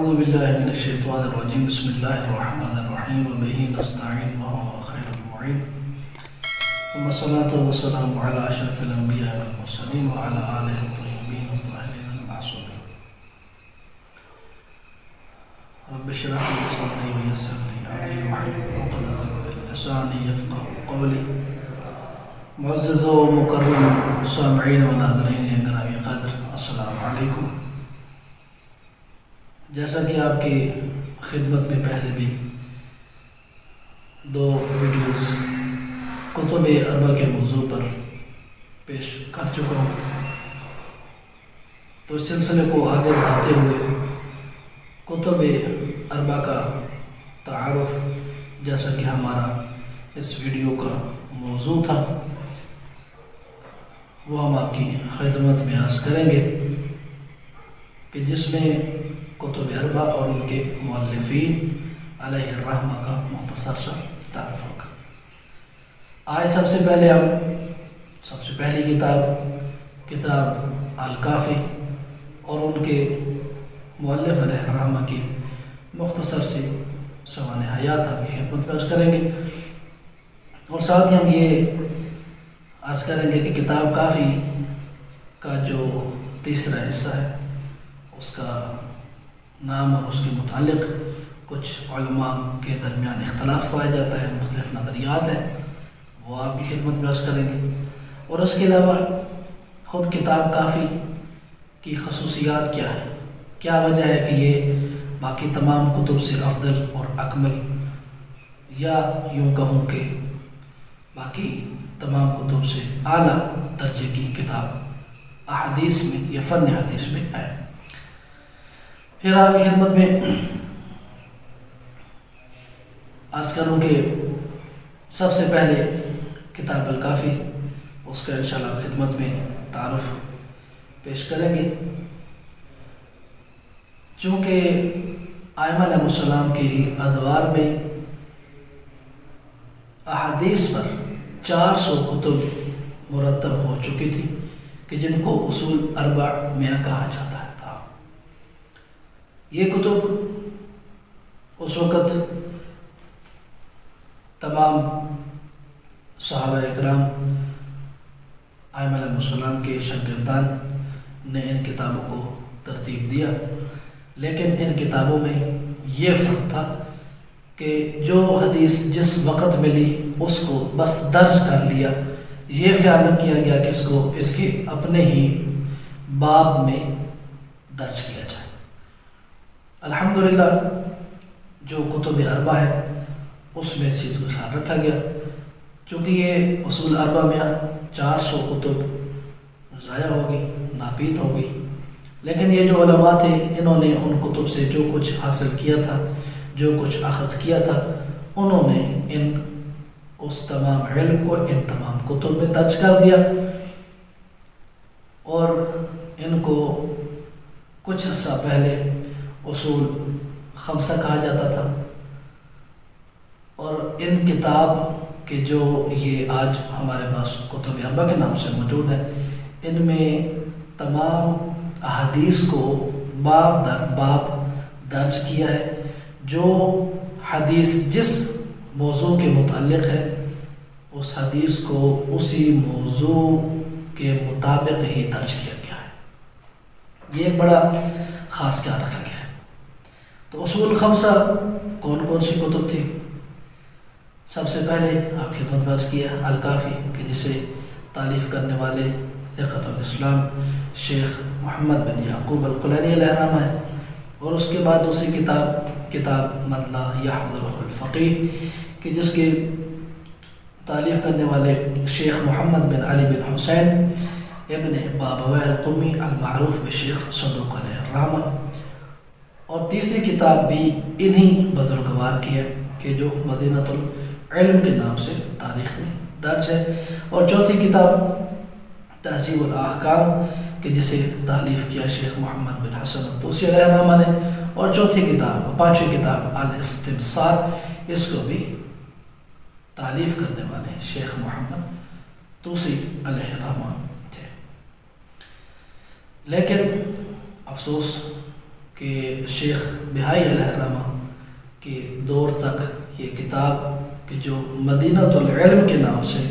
اعوذ باللہ من الشیطان الرجیم بسم اللہ الرحمن الرحیم وبہ نستعین وهو خیر المعین ثم الصلاة والسلام علی اشرف الانبیاء والمرسلین وعلی آلہ الطیبین الطاہرین المعصومین رب اشرح لي صدری ویسر لي امری واحلل عقدۃ من لسانی یفقهوا قولی. معزز و مکرم سامعین و ناظرین گرامی قدر، السلام علیکم. جیسا کہ آپ کی خدمت میں پہلے بھی 2 ویڈیوز کتب اربع کے موضوع پر پیش کر چکا ہوں، تو اس سلسلے کو آگے بڑھاتے ہوئے کتب اربع کا تعارف، جیسا کہ ہمارا اس ویڈیو کا موضوع تھا، وہ ہم آپ کی خدمت میں عرض کریں گے کہ جس میں کتب اربع اور ان کے مؤلفین علیہ الرحمہ کا مختصر سا تعارف ہوگا. آج سب سے پہلی کتاب الکافی اور ان کے مؤلف علیہ الرحمہ کی مختصر سی سوانح حیات آپ کی خدمت پیش کریں گے، اور ساتھ ہی ہم یہ عرض کریں گے کہ کتاب کافی کا جو تیسرا حصہ ہے اس کا نام اور اس کے متعلق کچھ علماء کے درمیان اختلاف پایا جاتا ہے، مختلف نظریات ہیں، وہ آپ کی خدمت میں عرض کریں گے. اور اس کے علاوہ خود کتاب کافی کی خصوصیات کیا ہے، کیا وجہ ہے کہ یہ باقی تمام کتب سے افضل اور اکمل، یا یوں کہوں کہ باقی تمام کتب سے اعلیٰ درجے کی کتاب احادیث میں یا فن حدیث میں ہے. پھر آپ کی خدمت میں عرض کروں کہ سب سے پہلے کتاب الکافی، اس کا انشاءاللہ آپ خدمت میں تعارف پیش کریں گے. چونکہ ائمہ علیہ السلام کی ادوار میں احادیث پر 400 کتب مرتب ہو چکی تھی کہ جن کو اصول اربع میں کہا جاتا تھا. یہ کتب اس وقت تمام صحابہ اکرام ائمہ علیہ السلام کے شاگردان نے ان کتابوں کو ترتیب دیا، لیکن ان کتابوں میں یہ فرق تھا کہ جو حدیث جس وقت ملی اس کو بس درج کر لیا، یہ خیال نہ کیا گیا کہ اس کے اپنے ہی باب میں درج کیا جائے. الحمدللہ جو کتب اربع ہے اس میں اس چیز کا خیال رکھا گیا. چونکہ یہ اصول اربع میں 400 کتب ضائع ہوگی، ناپید ہوگی، لیکن یہ جو علماء تھے انہوں نے ان کتب سے جو کچھ حاصل کیا تھا، جو کچھ اخذ کیا تھا، انہوں نے اس تمام علم کو ان تمام کتب میں درج کر دیا، اور ان کو کچھ عرصہ پہلے اصول 5 کہا جاتا تھا. اور ان کتاب کے جو یہ آج ہمارے پاس کتب اربع کے نام سے موجود ہیں، ان میں تمام احادیث کو باب در باب درج کیا ہے. جو حدیث جس موضوع کے متعلق ہے اس حدیث کو اسی موضوع کے مطابق ہی درج کیا گیا ہے. یہ ایک بڑا خاص خیال رکھا گیا ہے. تو اصول 5 کون کون سی کتب تھی؟ سب سے پہلے آپ کی خدمت میں عرض کیا الکافی، کہ جسے تالیف کرنے والے ثقۃ الاسلام شیخ محمد بن یعقوب القلینی علیہ الرحمہ ہے. اور اس کے بعد دوسری کتاب من لا یحضرہ الفقیہ، کہ جس کے تالیف کرنے والے شیخ محمد بن علی بن حسین ابن بابویہ القمی المعروف بشیخ صدوق علیہ الرحمہ. اور تیسری کتاب بھی انہی بزرگوار کی ہے کہ جو مدینۃ العلم کے نام سے تاریخ میں درج ہے. اور چوتھی کتاب تہذیب الاحکام، کہ جسے تالیف کیا شیخ محمد بن حسن الطوسی علیہ الرحمہ نے. اور پانچویں کتاب الاستبصار، اس کو بھی تالیف کرنے والے شیخ محمد طوسی علیہ الرحمہ تھے. لیکن افسوس کہ شیخ بہائی علیہ الرحمہ کے دور تک یہ کتاب کہ جو مدینۃ العلم کے نام سے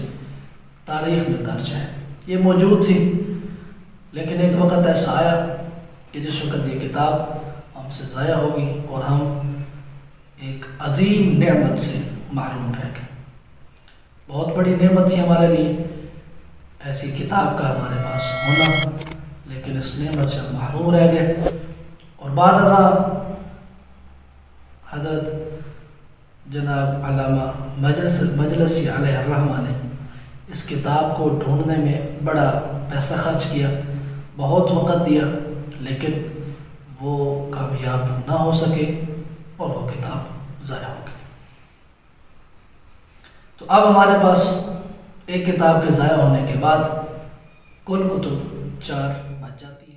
تاریخ میں درج ہے یہ موجود تھی، لیکن ایک وقت ایسا آیا کہ جس وقت یہ کتاب ہم سے ضائع ہوگی اور ہم ایک عظیم نعمت سے محروم رہ گئے۔ بہت بڑی نعمت تھی ہمارے لیے ایسی کتاب کا ہمارے پاس ہونا، لیکن اس نعمت سے ہم محروم رہ گئے۔ اور بعد ازاں حضرت جناب علامہ مجلسی علیہ الرحمہ نے اس کتاب کو ڈھونڈنے میں بڑا پیسہ خرچ کیا، بہت وقت دیا، لیکن وہ کامیاب نہ ہو سکے اور وہ کتاب ضائع ہو گئی۔ تو اب ہمارے پاس ایک کتاب کے ضائع ہونے کے بعد کل کتب 4 بچ جاتی ہیں۔